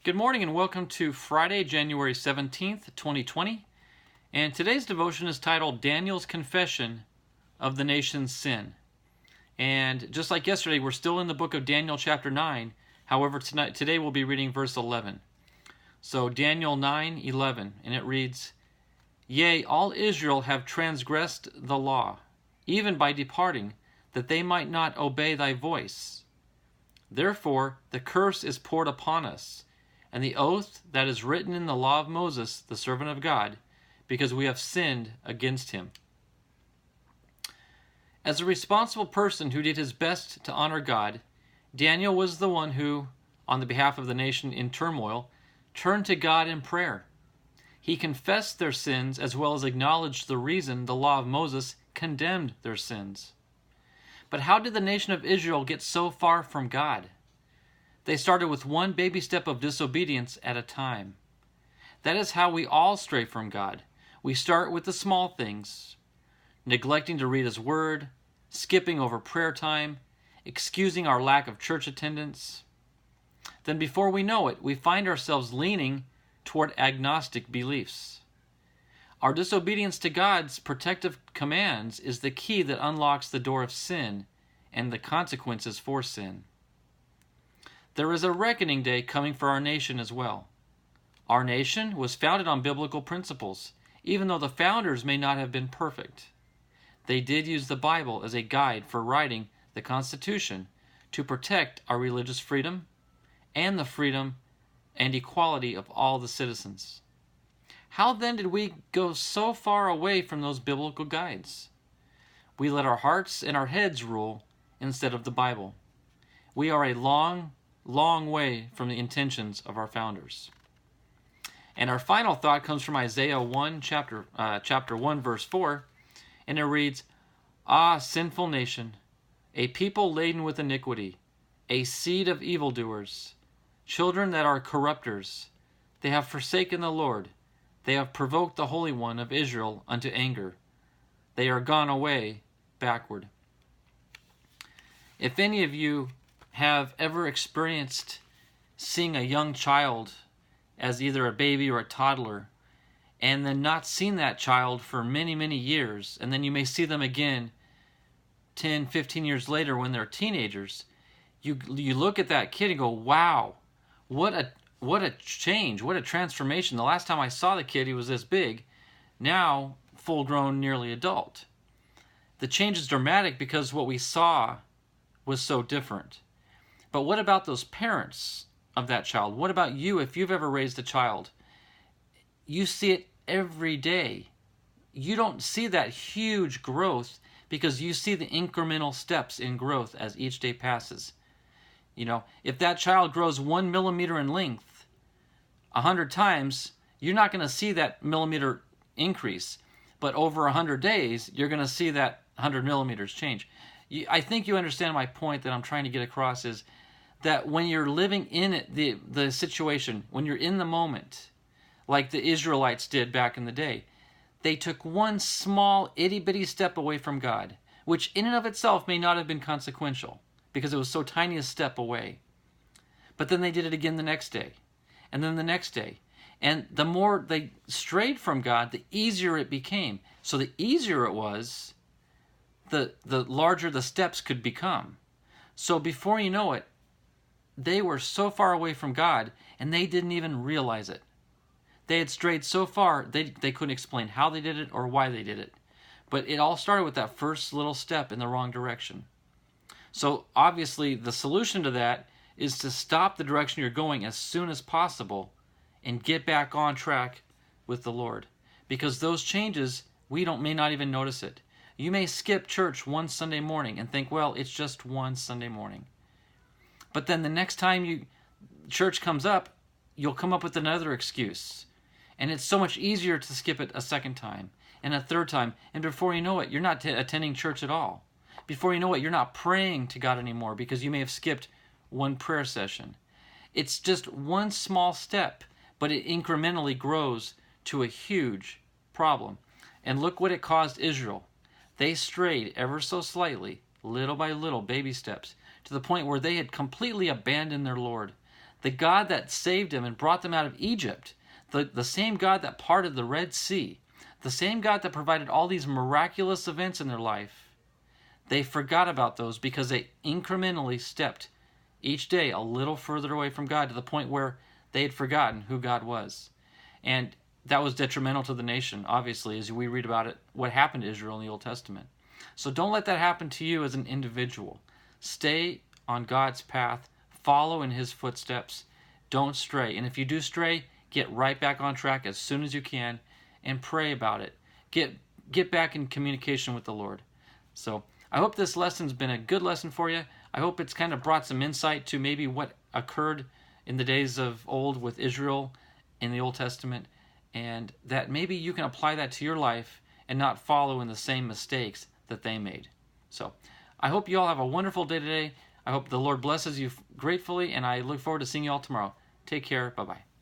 Good morning and welcome to Friday, January 17th, 2020. And today's devotion is titled Daniel's Confession of the Nation's Sin. And just like yesterday, we're still in the book of Daniel chapter 9. However, today we'll be reading verse 11. So Daniel 9:11, and it reads, Yea, all Israel have transgressed the law, even by departing, that they might not obey thy voice. Therefore the curse is poured upon us, and the oath that is written in the law of Moses, the servant of God, because we have sinned against him. As a responsible person who did his best to honor God, Daniel was the one who, on the behalf of the nation in turmoil, turned to God in prayer. He confessed their sins as well as acknowledged the reason the law of Moses condemned their sins. But how did the nation of Israel get so far from God? They started with one baby step of disobedience at a time. That is how we all stray from God. We start with the small things, neglecting to read His Word, skipping over prayer time, excusing our lack of church attendance. Then before we know it, we find ourselves leaning toward agnostic beliefs. Our disobedience to God's protective commands is the key that unlocks the door of sin and the consequences for sin. There is a reckoning day coming for our nation as well. Our nation was founded on biblical principles, even though the founders may not have been perfect. They did use the Bible as a guide for writing the Constitution to protect our religious freedom and the freedom and equality of all the citizens. How then did we go so far away from those biblical guides? We let our hearts and our heads rule instead of the Bible. We are a long way from the intentions of our founders. And our final thought comes from Isaiah 1, chapter 1, verse 4, and it reads, Ah, sinful nation, a people laden with iniquity, a seed of evildoers, children that are corrupters. They have forsaken the Lord. They have provoked the Holy One of Israel unto anger. They are gone away backward. If any of you have ever experienced seeing a young child as either a baby or a toddler, and then not seen that child for many, many years, and then you may see them again 10, 15 years later when they're teenagers, you look at that kid and go, wow, what a change, what a transformation. The last time I saw the kid, he was this big. Now, full-grown, nearly adult. The change is dramatic because what we saw was so different. But what about those parents of that child? What about you if you've ever raised a child? You see it every day. You don't see that huge growth because you see the incremental steps in growth as each day passes. You know, if that child grows 1 millimeter in length 100 times, you're not going to see that millimeter increase. But over 100 days, you're going to see that 100 millimeters change. I think you understand my point that I'm trying to get across is that when you're living in it, the situation, when you're in the moment, like the Israelites did back in the day, they took one small itty-bitty step away from God, which in and of itself may not have been consequential because it was so tiny a step away. But then they did it again the next day, and then the next day. And the more they strayed from God, the easier it became. So the easier it was, the larger the steps could become. So before you know it, they were so far away from God, and they didn't even realize it. They had strayed so far, they couldn't explain how they did it or why they did it. But it all started with that first little step in the wrong direction. So obviously, the solution to that is to stop the direction you're going as soon as possible and get back on track with the Lord. Because those changes, we may not even notice it. You may skip church one Sunday morning and think, well, it's just one Sunday morning. But then the next time church comes up, you'll come up with another excuse. And it's so much easier to skip it a second time and a third time. And before you know it, you're not attending church at all. Before you know it, you're not praying to God anymore because you may have skipped one prayer session. It's just one small step, but it incrementally grows to a huge problem. And look what it caused Israel. They strayed ever so slightly, little by little, baby steps, to the point where they had completely abandoned their Lord. The God that saved them and brought them out of Egypt, the same God that parted the Red Sea, the same God that provided all these miraculous events in their life, they forgot about those because they incrementally stepped each day a little further away from God to the point where they had forgotten who God was. And that was detrimental to the nation, obviously, as we read about it, what happened to Israel in the Old Testament. So don't let that happen to you as an individual. Stay on God's path, follow in his footsteps, don't stray. And if you do stray, get right back on track as soon as you can and pray about it. Get back in communication with the Lord. So I hope this lesson's been a good lesson for you. I hope it's kind of brought some insight to maybe what occurred in the days of old with Israel in the Old Testament, and that maybe you can apply that to your life and not follow in the same mistakes that they made. So I hope you all have a wonderful day today. I hope the Lord blesses you gratefully, and I look forward to seeing you all tomorrow. Take care. Bye-bye.